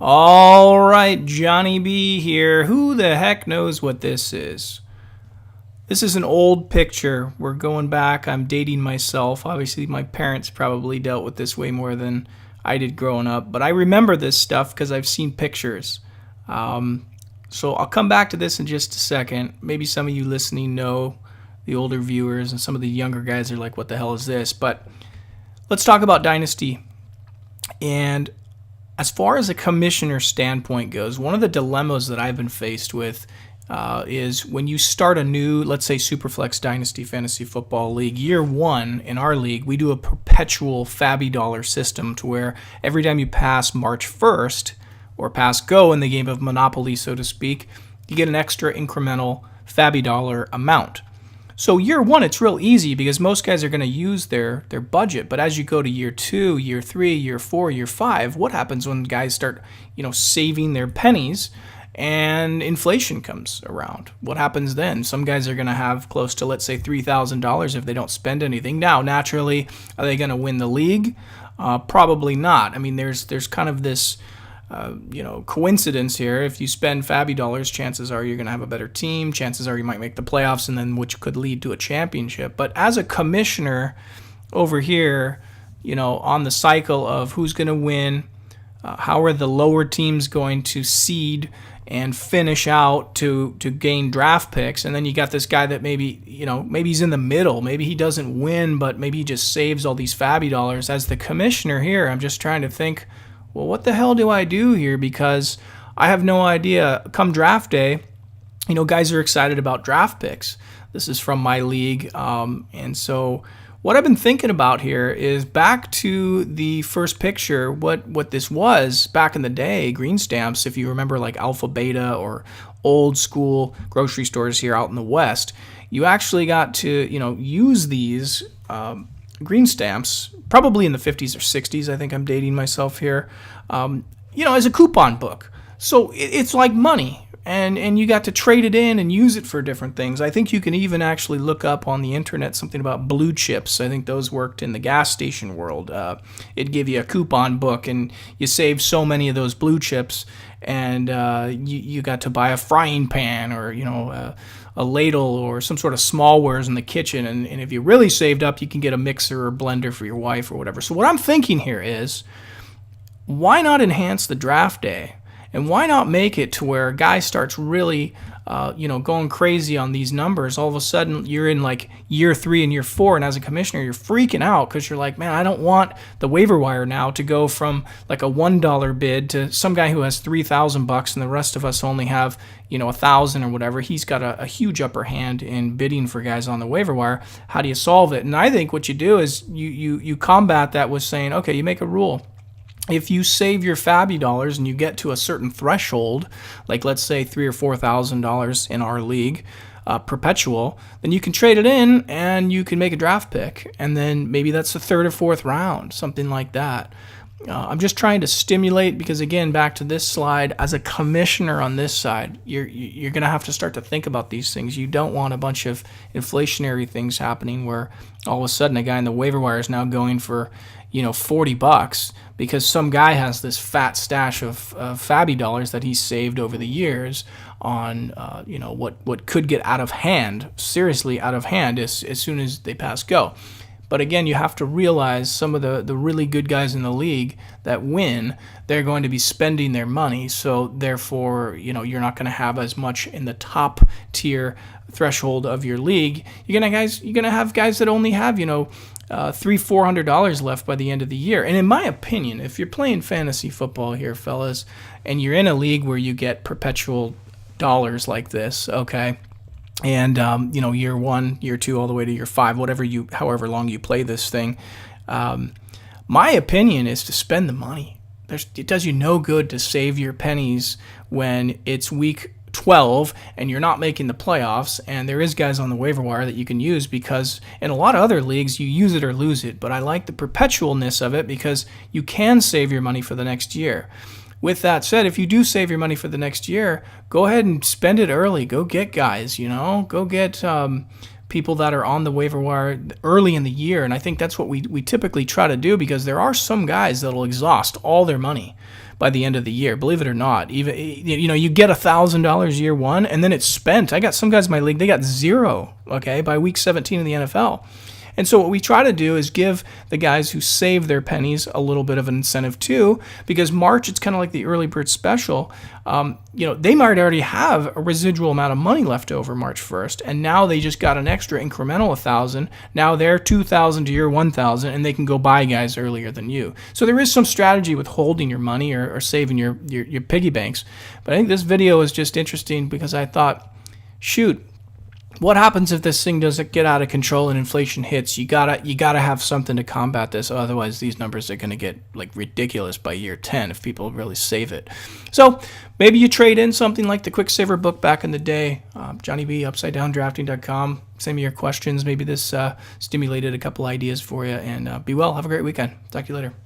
All right, Johnny B here. Who the heck knows what this is? This is an old picture. We're going back. I'm dating myself. Obviously, my parents probably dealt with this way more than I did growing up. But I remember this stuff because I've seen pictures. So I'll come back to this in just a second. Maybe some of you listening know, the older viewers, and some of the younger guys are like, what the hell is this? But let's talk about Dynasty. And as far as a commissioner standpoint goes, one of the dilemmas that I've been faced with is when you start a new, let's say, Superflex Dynasty Fantasy Football League, year one in our league, we do a perpetual FABBY dollar system to where every time you pass March 1st or pass go in the game of Monopoly, so to speak, you get an extra incremental FABBY dollar amount. So year one, it's real easy because most guys are going to use their budget. But as you go to year 2, year 3, year 4, year 5, what happens when guys start, saving their pennies and inflation comes around? What happens then? Some guys are going to have close to, let's say, $3,000 if they don't spend anything. Now, naturally, are they going to win the league? Probably not. I mean, there's kind of this coincidence here. If you spend FABBY dollars, chances are you're going to have a better team. Chances are you might make the playoffs, and then which could lead to a championship. But as a commissioner over here, on the cycle of who's going to win, how are the lower teams going to seed and finish out to gain draft picks, and then you got this guy that maybe he's in the middle. Maybe he doesn't win, but maybe he just saves all these FABBY dollars. As the commissioner here, I'm just trying to think, well, what the hell do I do here? Because I have no idea. Come draft day, guys are excited about draft picks. This is from my league. And so what I've been thinking about here is back to the first picture, what this was back in the day, green stamps, if you remember like Alpha Beta or old school grocery stores here out in the West, you actually got to, use these green stamps, probably in the 50s or 60s. I think I'm dating myself here, as a coupon book. So it's like money, and you got to trade it in and use it for different things. I think you can even actually look up on the internet something about blue chips. I think those worked in the gas station world. It'd give you a coupon book, and you saved so many of those blue chips, and you got to buy a frying pan or, a ladle or some sort of smallwares in the kitchen. And if you really saved up, you can get a mixer or blender for your wife or whatever. So what I'm thinking here is, why not enhance the draft day? And why not make it to where a guy starts really, going crazy on these numbers? All of a sudden, you're in like year 3 and year 4, and as a commissioner, you're freaking out because you're like, man, I don't want the waiver wire now to go from like a $1 bid to some guy who has $3,000 and the rest of us only have, $1,000 or whatever. He's got a huge upper hand in bidding for guys on the waiver wire. How do you solve it? And I think what you do is you combat that with saying, okay, you make a rule. If you save your FABBY dollars and you get to a certain threshold, like let's say $3,000 or $4,000 in our league, Perpetual, then you can trade it in and you can make a draft pick, and then maybe that's the 3rd or 4th round, something like that. I'm just trying to stimulate, because again, back to this slide, as a commissioner on this side, you're going to have to start to think about these things. You don't want a bunch of inflationary things happening where all of a sudden a guy in the waiver wire is now going for $40 because some guy has this fat stash of FABBY dollars that he's saved over the years on what could get out of hand, seriously out of hand, as soon as they pass go. But again, you have to realize some of the really good guys in the league that win, they're going to be spending their money. So therefore, you're not going to have as much in the top tier threshold of your league. You're gonna have guys that only have $300-$400 left by the end of the year. And in my opinion, if you're playing fantasy football here, fellas, and you're in a league where you get perpetual dollars like this, okay, and year 1, year 2, all the way to year 5, however long you play this thing, my opinion is to spend the money. It does you no good to save your pennies when it's week 12 and you're not making the playoffs, and there is guys on the waiver wire that you can use, because in a lot of other leagues you use it or lose it. But I like the perpetualness of it because you can save your money for the next year. With that said, if you do save your money for the next year, go ahead and spend it early. Go get guys, go get people that are on the waiver wire early in the year. And I think that's what we typically try to do, because there are some guys that'll exhaust all their money by the end of the year. Believe it or not, even you get $1,000 year one, and then it's spent. I got some guys in my league, they got zero. Okay, by week 17 in the NFL. And so what we try to do is give the guys who save their pennies a little bit of an incentive too, because March, it's kind of like the early bird special. They might already have a residual amount of money left over March 1st, and now they just got an extra incremental 1,000. Now they're 2,000 to your 1,000, and they can go buy guys earlier than you. So there is some strategy with holding your money or saving your piggy banks. But I think this video is just interesting because I thought, shoot, what happens if this thing doesn't get out of control and inflation hits? You gotta have something to combat this. Otherwise, these numbers are going to get like ridiculous by year 10 if people really save it. So maybe you trade in something like the Quick Saver book back in the day. Johnny B, UpsideDownDrafting.com. Send me your questions. Maybe this stimulated a couple ideas for you. And be well. Have a great weekend. Talk to you later.